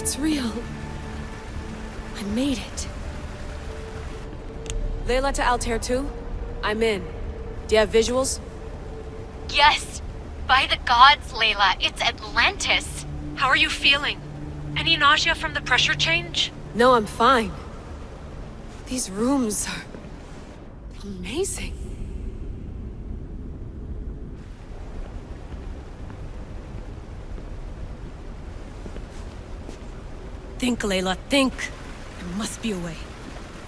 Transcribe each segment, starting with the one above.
It's real. I made it. Leda to Altair 2? I'm in. Do you have visuals? Yes! By the gods, Layla, it's Atlantis! How are you feeling? Any nausea from the pressure change? No, I'm fine. These rooms are... amazing. Think, Layla, think. There must be a way.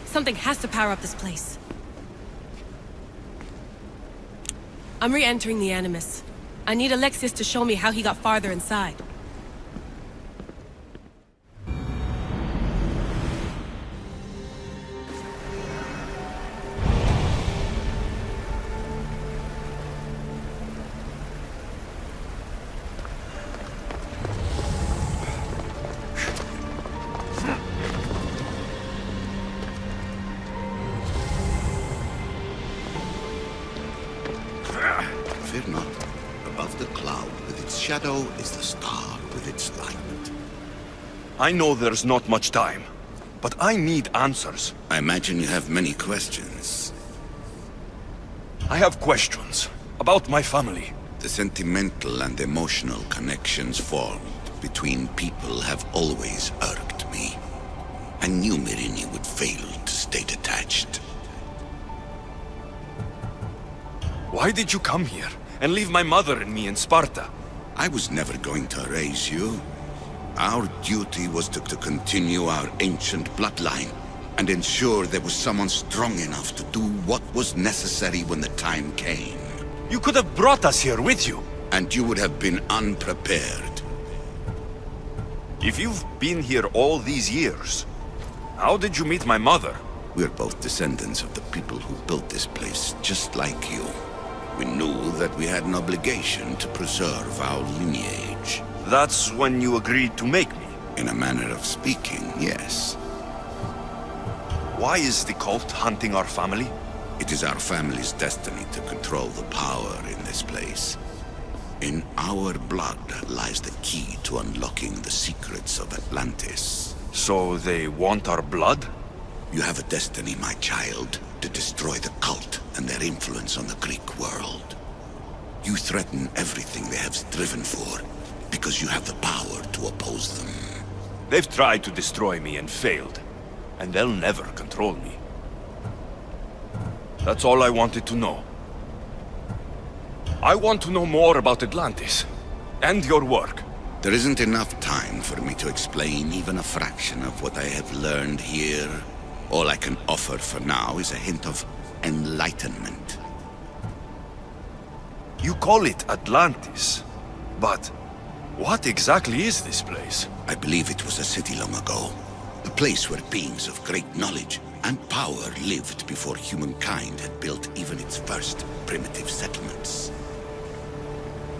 Something has to power up this place. I'm re-entering the Animus. I need Alexius to show me how he got farther inside. Fear not. Above the cloud with its shadow is the star with its light. I know there's not much time, but I need answers. I imagine you have many questions. I have questions about my family. The sentimental and emotional connections formed between people have always irked me. I knew Myrrine would fail to stay detached. Why did you come here and leave my mother and me in Sparta? I was never going to erase you. Our duty was to continue our ancient bloodline and ensure there was someone strong enough to do what was necessary when the time came. You could have brought us here with you. And you would have been unprepared. If you've been here all these years, how did you meet my mother? We're both descendants of the people who built this place, just like you. We knew that we had an obligation to preserve our lineage. That's when you agreed to make me. In a manner of speaking, yes. Why is the cult hunting our family? It is our family's destiny to control the power in this place. In our blood lies the key to unlocking the secrets of Atlantis. So they want our blood? You have a destiny, my child, to destroy the cult and their influence on the Greek world. You threaten everything they have striven for, because you have the power to oppose them. They've tried to destroy me and failed, and they'll never control me. That's all I wanted to know. I want to know more about Atlantis, and your work. There isn't enough time for me to explain even a fraction of what I have learned here. All I can offer for now is a hint of enlightenment. You call it Atlantis, but what exactly is this place? I believe it was a city long ago. A place where beings of great knowledge and power lived before humankind had built even its first primitive settlements.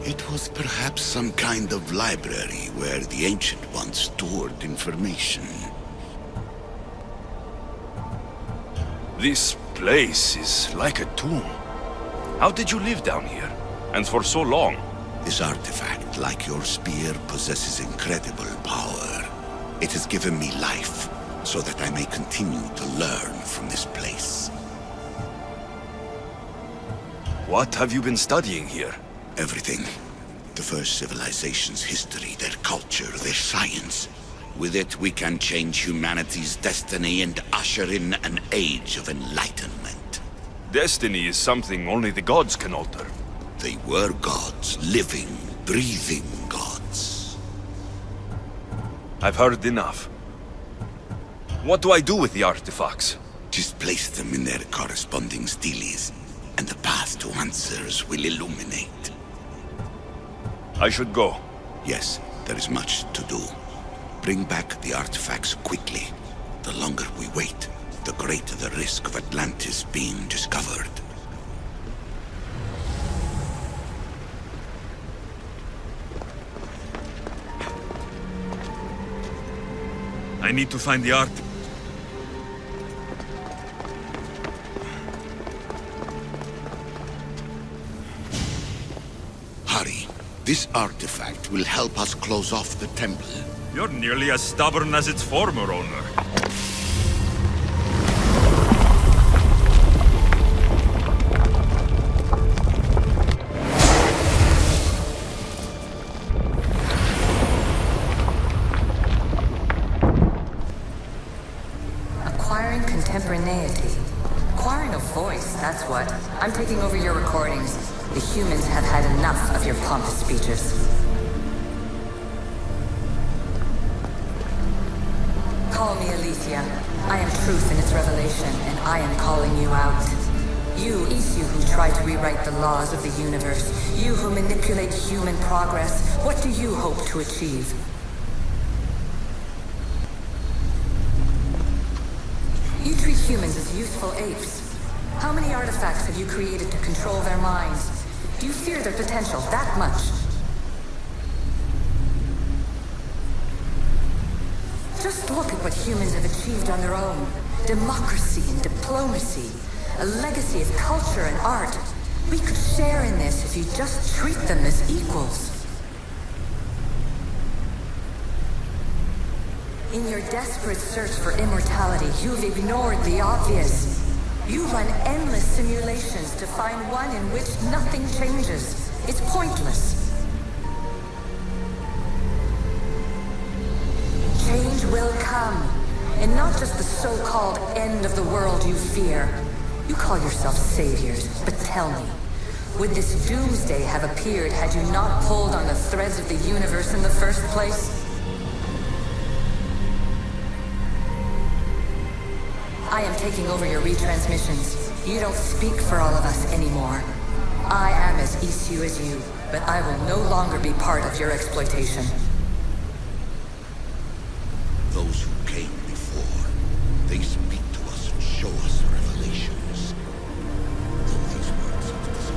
It was perhaps some kind of library where the Ancient Ones stored information. This place is like a tomb. How did you live down here? And for so long? This artifact, like your spear, possesses incredible power. It has given me life, so that I may continue to learn from this place. What have you been studying here? Everything. The first civilization's history, their culture, their science. With it, we can change humanity's destiny and usher in an age of enlightenment. Destiny is something only the gods can alter. They were gods, living, breathing gods. I've heard enough. What do I do with the artifacts? Just place them in their corresponding steles, and the path to answers will illuminate. I should go. Yes, there is much to do. Bring back the artifacts quickly. The longer we wait, the greater the risk of Atlantis being discovered. I need to find the art. Hurry. This artifact will help us close off the temple. You're nearly as stubborn as its former owner. Acquiring contemporaneity. Acquiring a voice, that's what. I'm taking over your recordings. The humans have had enough of your pompous speeches. Call me Aletheia. I am truth in its revelation, and I am calling you out. You, Isu, who try to rewrite the laws of the universe. You who manipulate human progress. What do you hope to achieve? You treat humans as useful apes. How many artifacts have you created to control their minds? Do you fear their potential that much? Just look at what humans have achieved on their own. Democracy and diplomacy. A legacy of culture and art. We could share in this if you just treat them as equals. In your desperate search for immortality, you've ignored the obvious. You run endless simulations to find one in which nothing changes. It's pointless. Change will come. And not just the so-called end of the world you fear. You call yourself saviors, but tell me, would this doomsday have appeared had you not pulled on the threads of the universe in the first place? I am taking over your retransmissions. You don't speak for all of us anymore. I am as Isu as you, but I will no longer be part of your exploitation. Those who came before, they speak to us and show us revelations. Though these words of this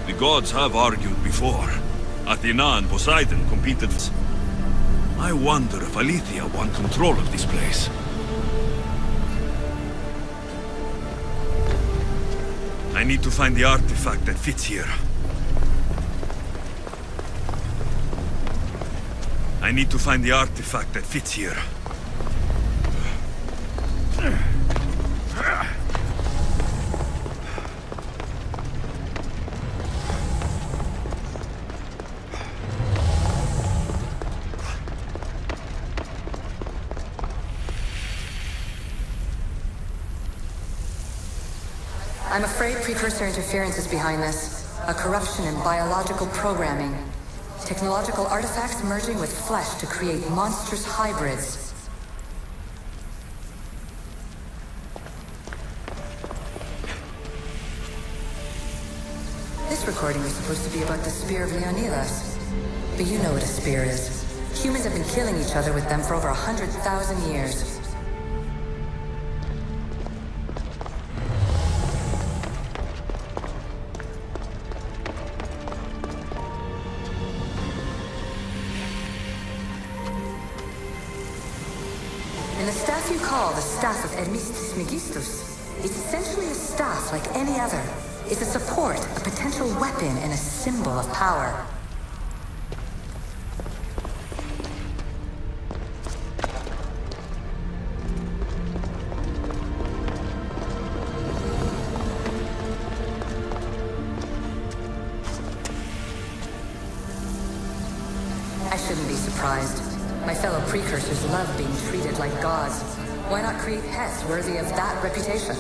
The gods have argued before. Athena and Poseidon competed. I wonder if Aletheia won control of this place. I need to find the artifact that fits here. I need to find the artifact that fits here. I'm afraid precursor interference is behind this. A corruption in biological programming. Technological artifacts merging with flesh to create monstrous hybrids. This recording is supposed to be about the Spear of Leonidas. But you know what a spear is. Humans have been killing each other with them for over 100,000 years. The staff the staff of misthios. It's essentially a staff like any other. It's a support, a potential weapon, and a symbol of power. I shouldn't be surprised. My fellow precursors love being treated like gods. Why not create pets worthy of that reputation?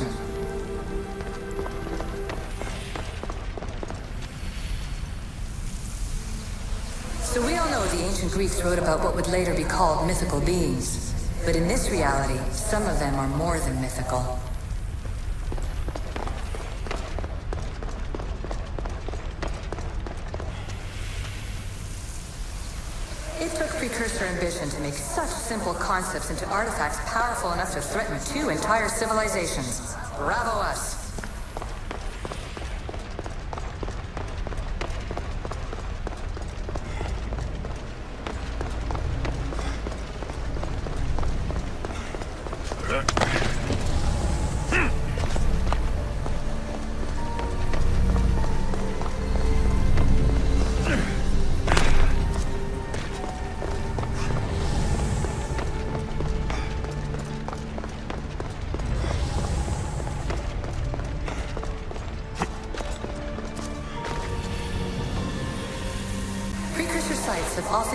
So we all know the ancient Greeks wrote about what would later be called mythical beings. But in this reality, some of them are more than mythical. It took precursor ambition to make such simple concepts into artifacts powerful enough to threaten 2 entire civilizations. Bravo us!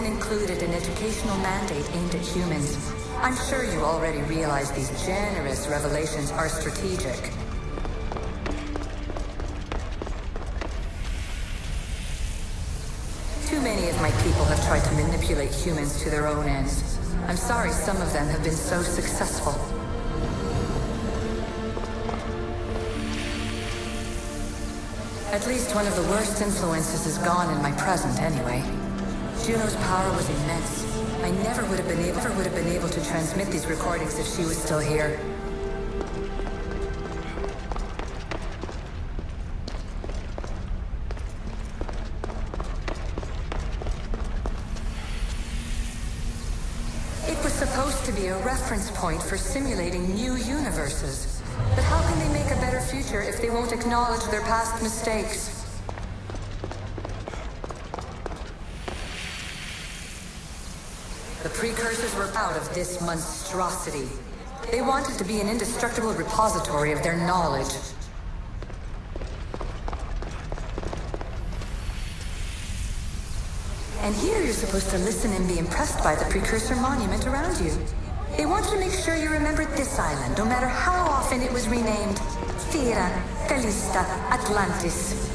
even included an educational mandate aimed at humans. I'm sure you already realize these generous revelations are strategic. Too many of my people have tried to manipulate humans to their own ends. I'm sorry some of them have been so successful. At least one of the worst influences is gone in my present, anyway. Juno's power was immense. I never would have been able to transmit these recordings if she was still here. It was supposed to be a reference point for simulating new universes. But how can they make a better future if they won't acknowledge their past mistakes? The precursors were proud of this monstrosity. They wanted to be an indestructible repository of their knowledge. And here you're supposed to listen and be impressed by the precursor monument around you. They wanted to make sure you remembered this island, no matter how often it was renamed. Thera, Callista, Atlantis.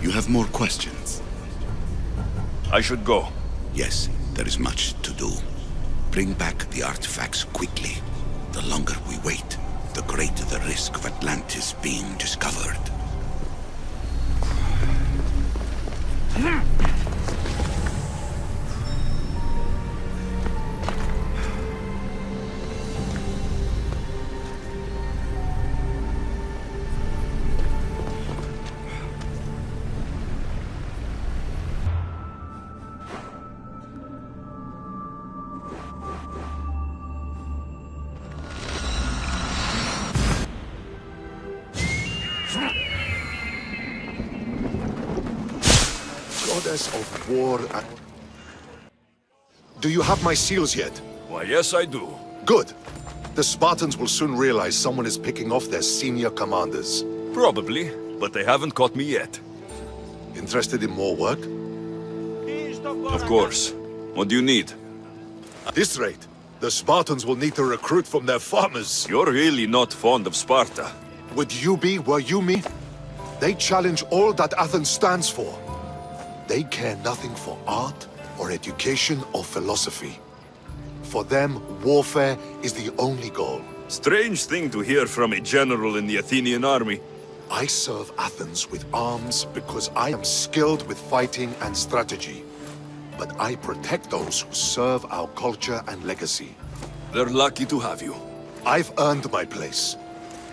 You have more questions? I should go. Yes, there is much to do. Bring back the artifacts quickly. The longer we wait, the greater the risk of Atlantis being discovered. Goddess of war and... Do you have my seals yet? Why, yes, I do. Good. The Spartans will soon realize someone is picking off their senior commanders. Probably, but they haven't caught me yet. Interested in more work? Of course. What do you need? At this rate, the Spartans will need to recruit from their farmers. You're really not fond of Sparta. Would you be, were you me? They challenge all that Athens stands for. They care nothing for art, or education, or philosophy. For them, warfare is the only goal. Strange thing to hear from a general in the Athenian army. I serve Athens with arms because I am skilled with fighting and strategy. But I protect those who serve our culture and legacy. They're lucky to have you. I've earned my place.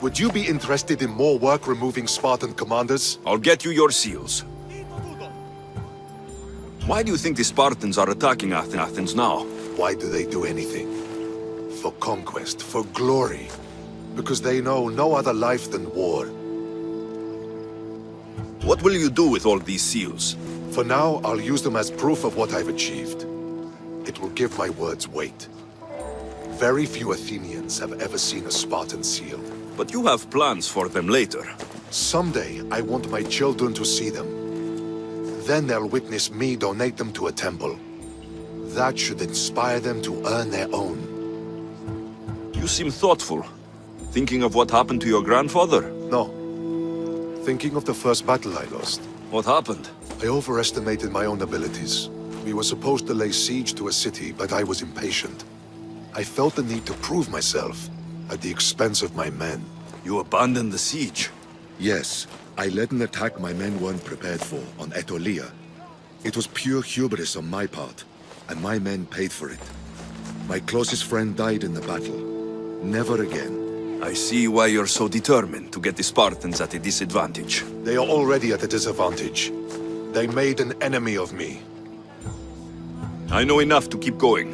Would you be interested in more work removing Spartan commanders? I'll get you your seals. Why do you think the Spartans are attacking Athens now? Why do they do anything? For conquest, for glory. Because they know no other life than war. What will you do with all these seals? For now, I'll use them as proof of what I've achieved. It will give my words weight. Very few Athenians have ever seen a Spartan seal. But you have plans for them later. Someday, I want my children to see them. Then they'll witness me donate them to a temple. That should inspire them to earn their own. You seem thoughtful. Thinking of what happened to your grandfather? No. Thinking of the first battle I lost. What happened? I overestimated my own abilities. We were supposed to lay siege to a city, but I was impatient. I felt the need to prove myself, at the expense of my men. You abandoned the siege? Yes. I led an attack my men weren't prepared for, on Aetolia. It was pure hubris on my part, and my men paid for it. My closest friend died in the battle. Never again. I see why you're so determined to get the Spartans at a disadvantage. They are already at a disadvantage. They made an enemy of me. I know enough to keep going.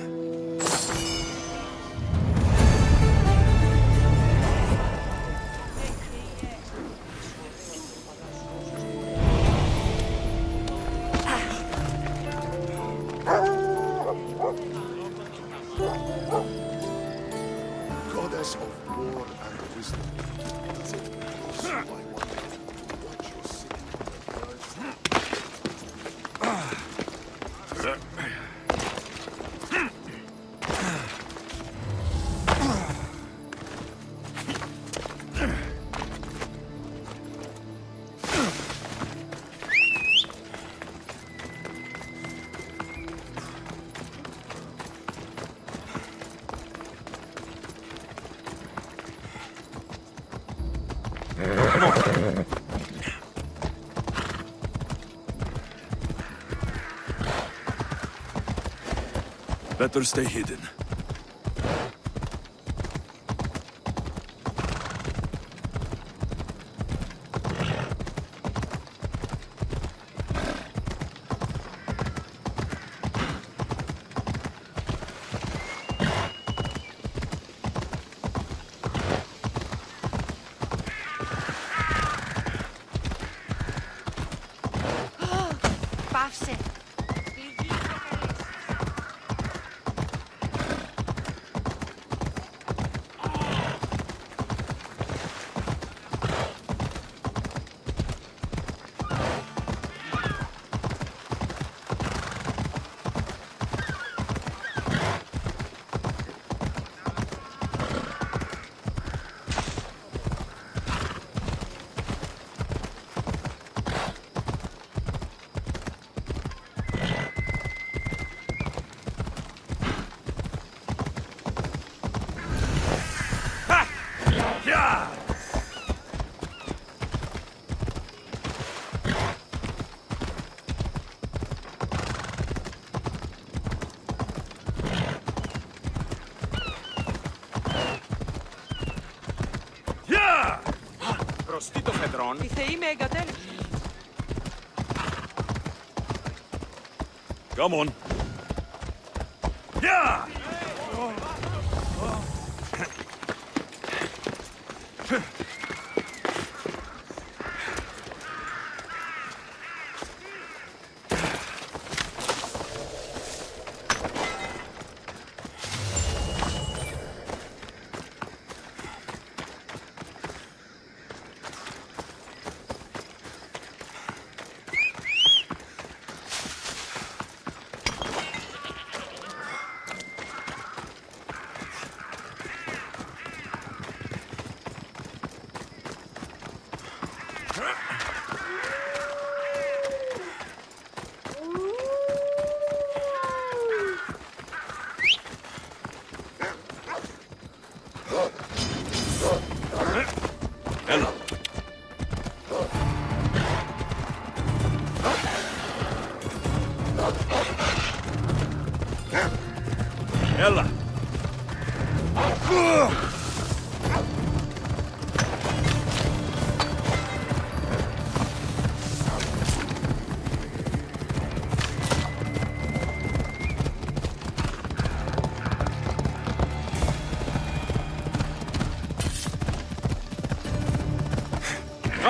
Goddess of war and wisdom. Does it so I wonder what your city Better stay hidden. Πάυσε. Προστεί το φεδρόν. Οι θεοί με εγκατέλειψαν. Come on. Yeah! Έλα. Έλα.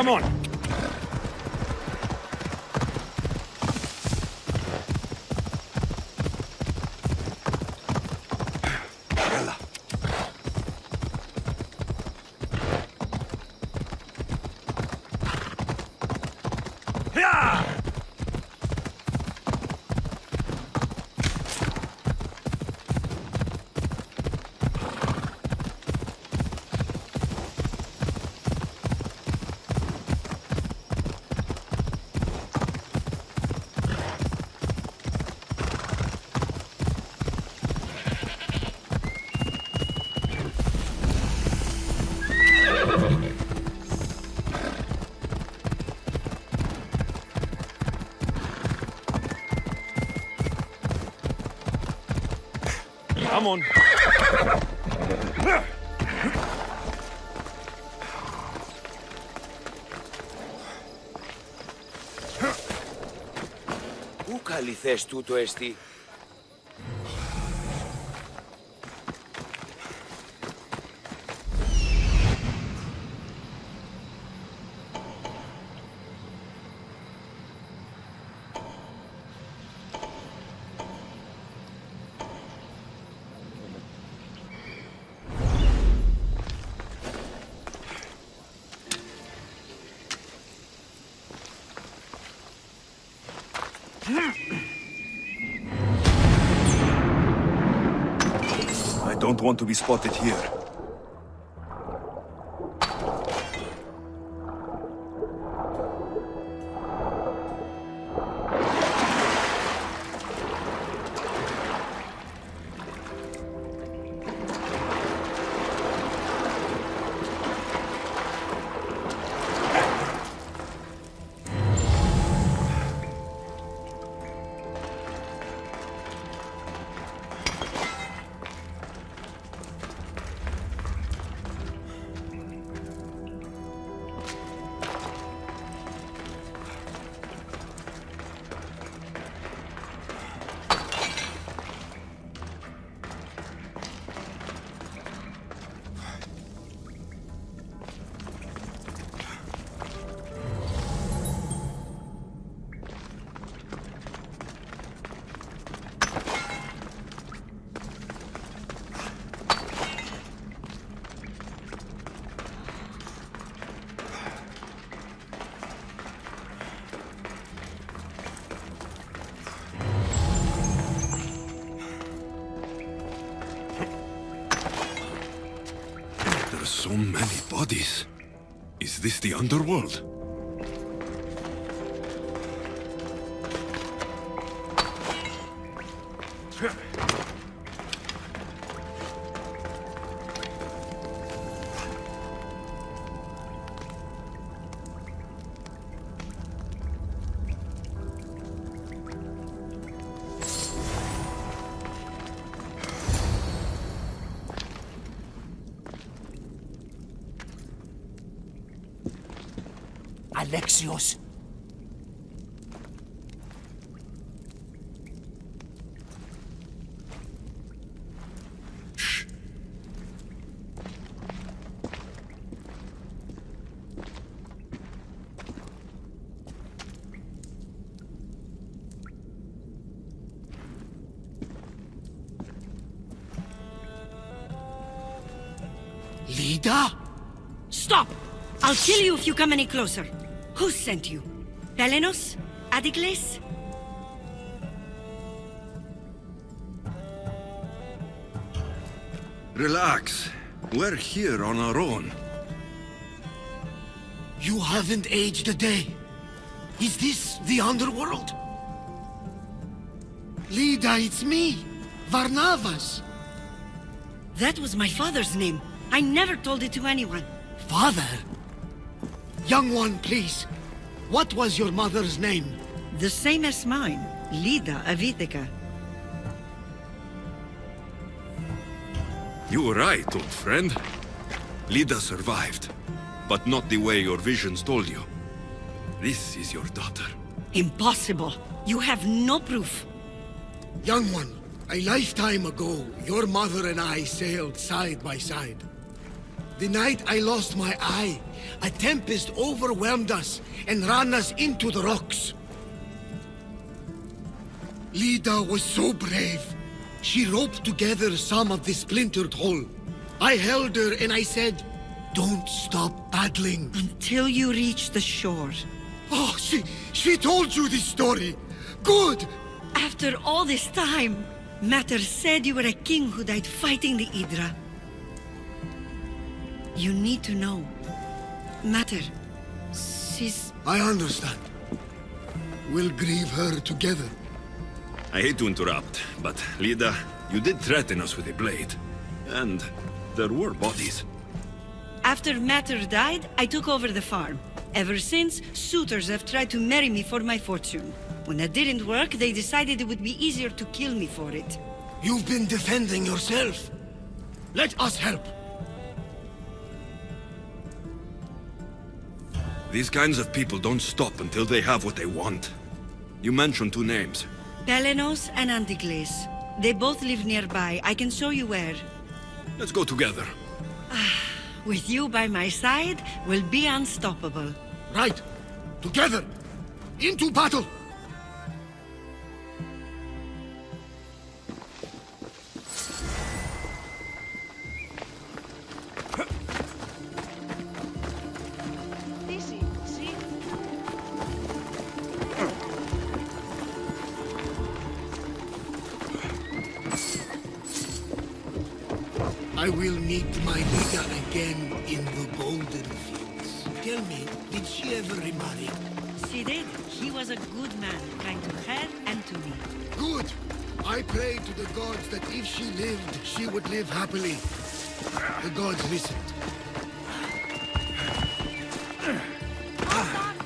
Come on. Έλα. Come on. αληθές τούτο εστί? I don't want to be spotted here. So many bodies. Is this the underworld? Alexios. Shh. Leda? Stop! I'll kill you if you come any closer. Who sent you? Pelenos? Adicles? Relax. We're here on our own. You haven't aged a day. Is this the underworld? Leda, it's me, Varnavas. That was my father's name. I never told it to anyone. Father? Young one, please. What was your mother's name? The same as mine. Leda of Ithaca. You were right, old friend. Leda survived, but not the way your visions told you. This is your daughter. Impossible. You have no proof. Young one, a lifetime ago, your mother and I sailed side by side. The night I lost my eye, a tempest overwhelmed us and ran us into the rocks. Leda was so brave. She roped together some of the splintered hull. I held her and I said, "Don't stop paddling." Until you reach the shore. Oh, she told you this story. Good! After all this time, Mater said you were a king who died fighting the Hydra. You need to know. Mater, she's... I understand. We'll grieve her together. I hate to interrupt, but Leda, you did threaten us with a blade. And there were bodies. After Mater died, I took over the farm. Ever since, suitors have tried to marry me for my fortune. When that didn't work, they decided it would be easier to kill me for it. You've been defending yourself. Let us help. These kinds of people don't stop until they have what they want. You mentioned two names. Pelenos and Anticles. They both live nearby. I can show you where. Let's go together. With you by my side, we'll be unstoppable. Right. Together. Into battle. I will meet my Leda again in the Golden Fields. Tell me, did she ever remarry? She did. He was a good man, kind to her and to me. Good. I pray to the gods that if she lived, she would live happily. The gods listened.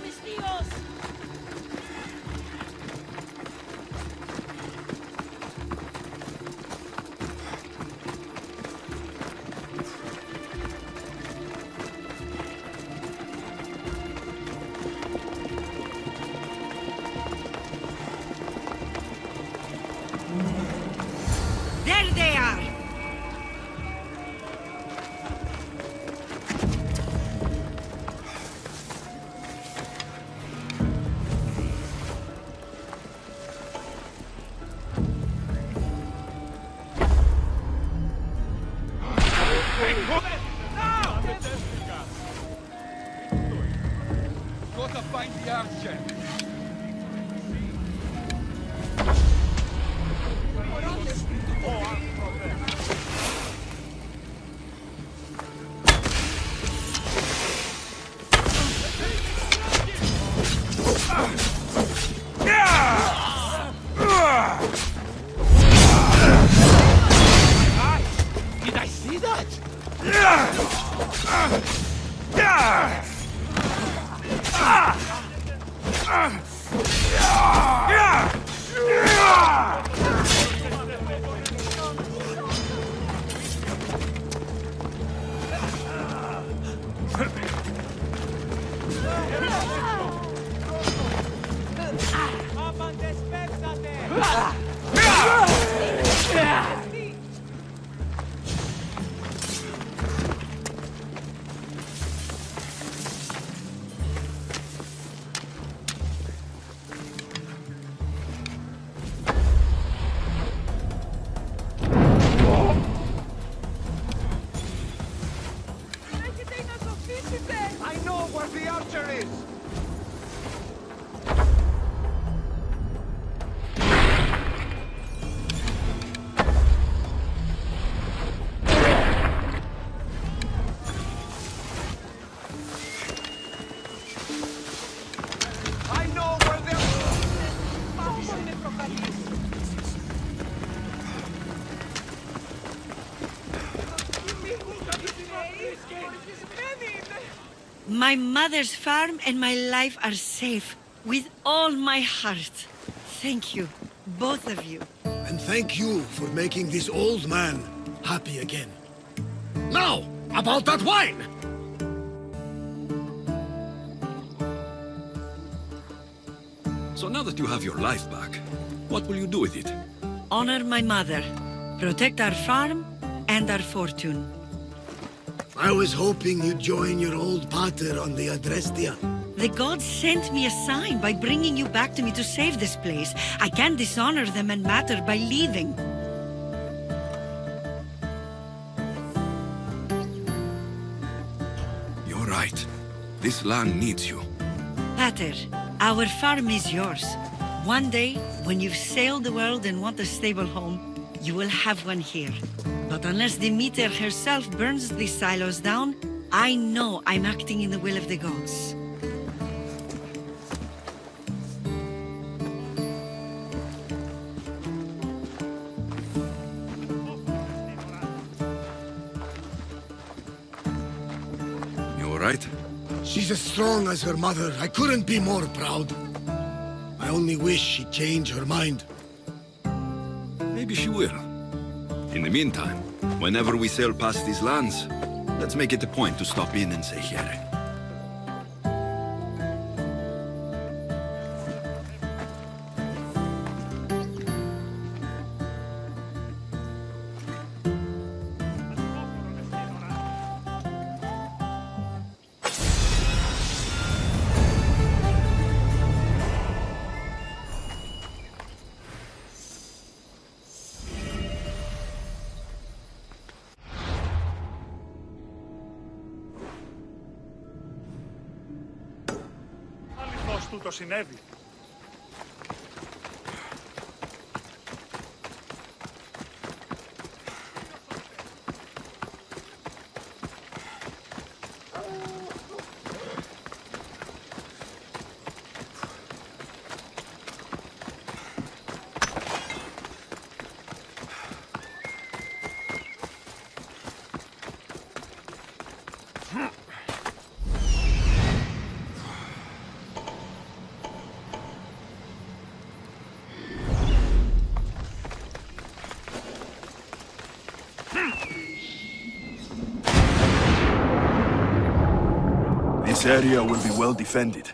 Misthios! There they are! Go to find the archer. Did I see that? I know where the archer is! I know where the My mother's farm and my life are safe. With all my heart. Thank you, both of you. And thank you for making this old man happy again. Now, about that wine! So now that you have your life back, what will you do with it? Honor my mother. Protect our farm and our fortune. I was hoping you'd join your old pater on the Adrestia. The gods sent me a sign by bringing you back to me to save this place. I can't dishonor them and matter by leaving. You're right. This land needs you. Pater, our farm is yours. One day, when you've sailed the world and want a stable home, you will have one here. But unless Demeter herself burns these silos down, I know I'm acting in the will of the gods. You all right? She's as strong as her mother. I couldn't be more proud. I only wish she'd change her mind. Maybe she will. In the meantime, whenever we sail past these lands, let's make it a point to stop in and say here. τούτο συνέβη. This area will be well defended.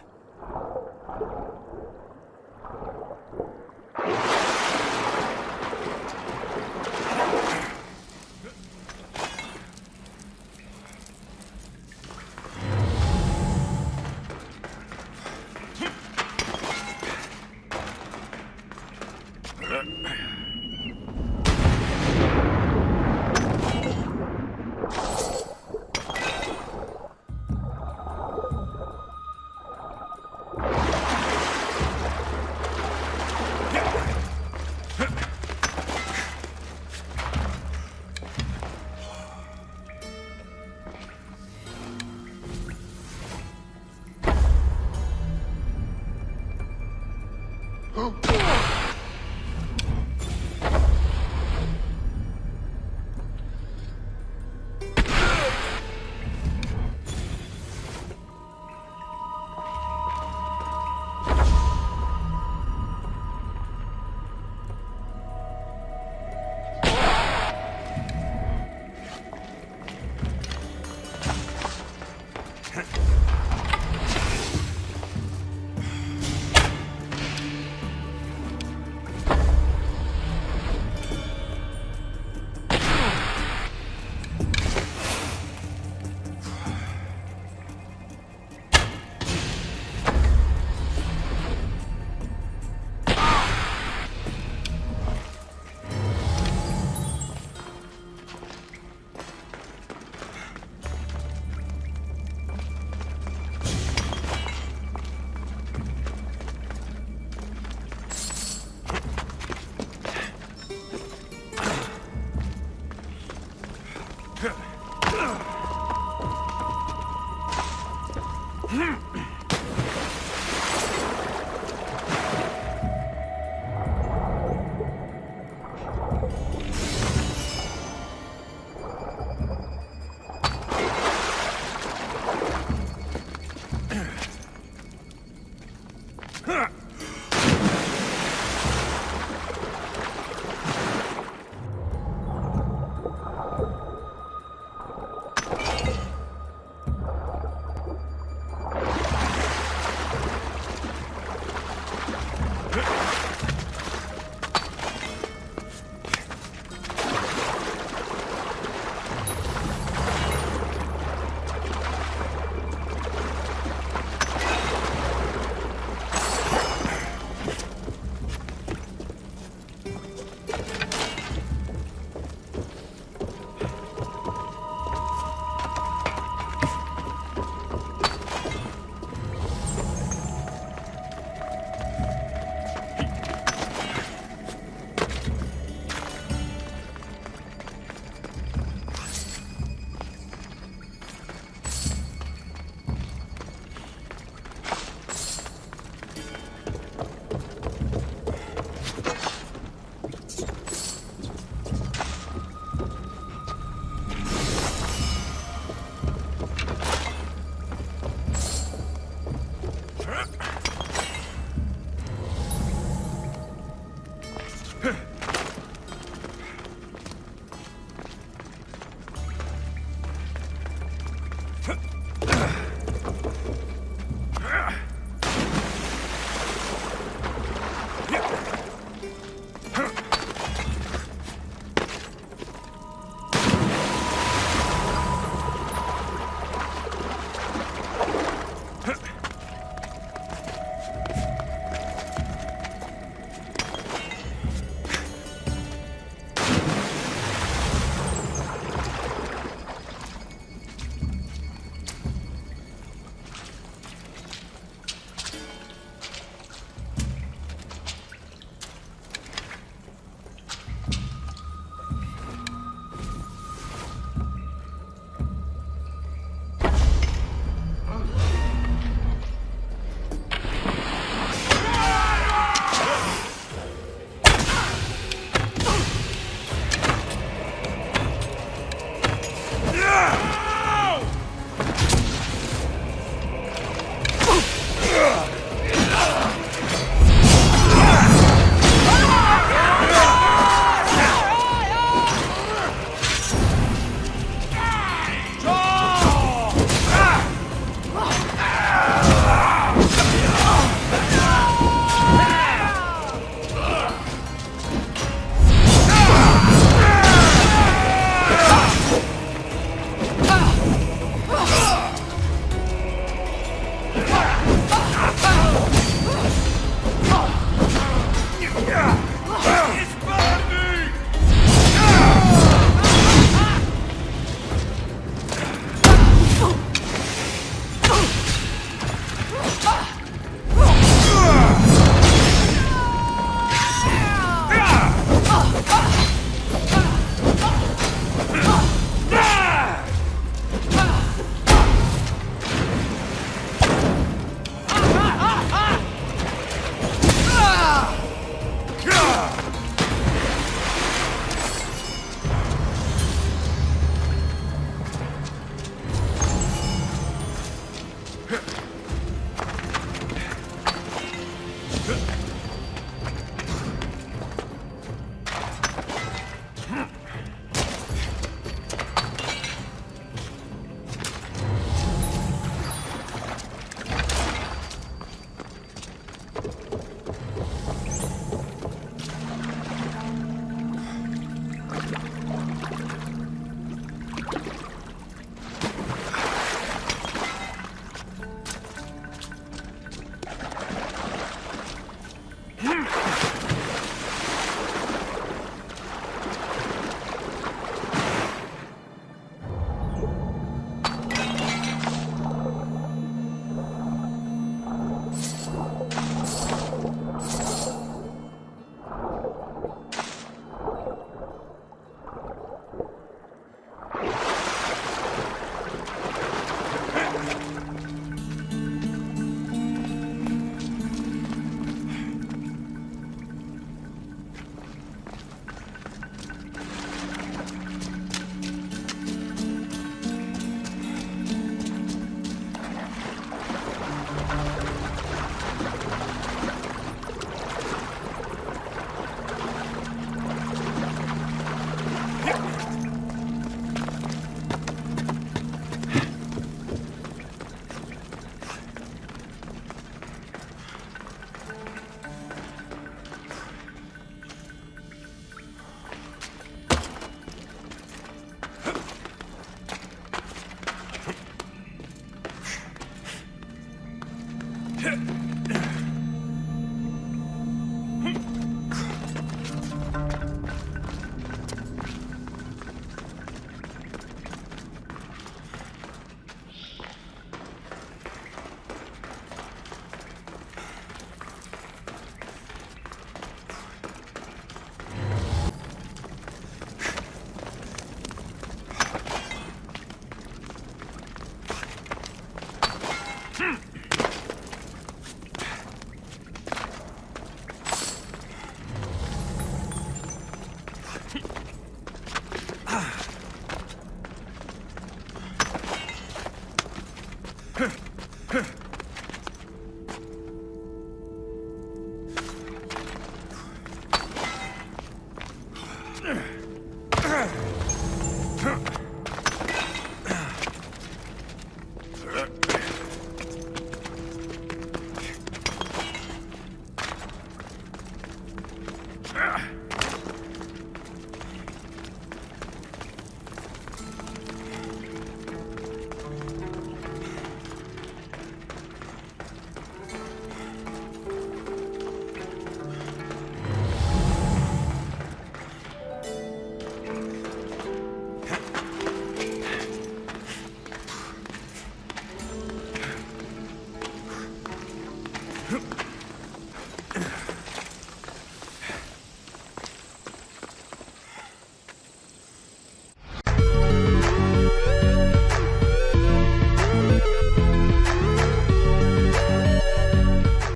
Huh.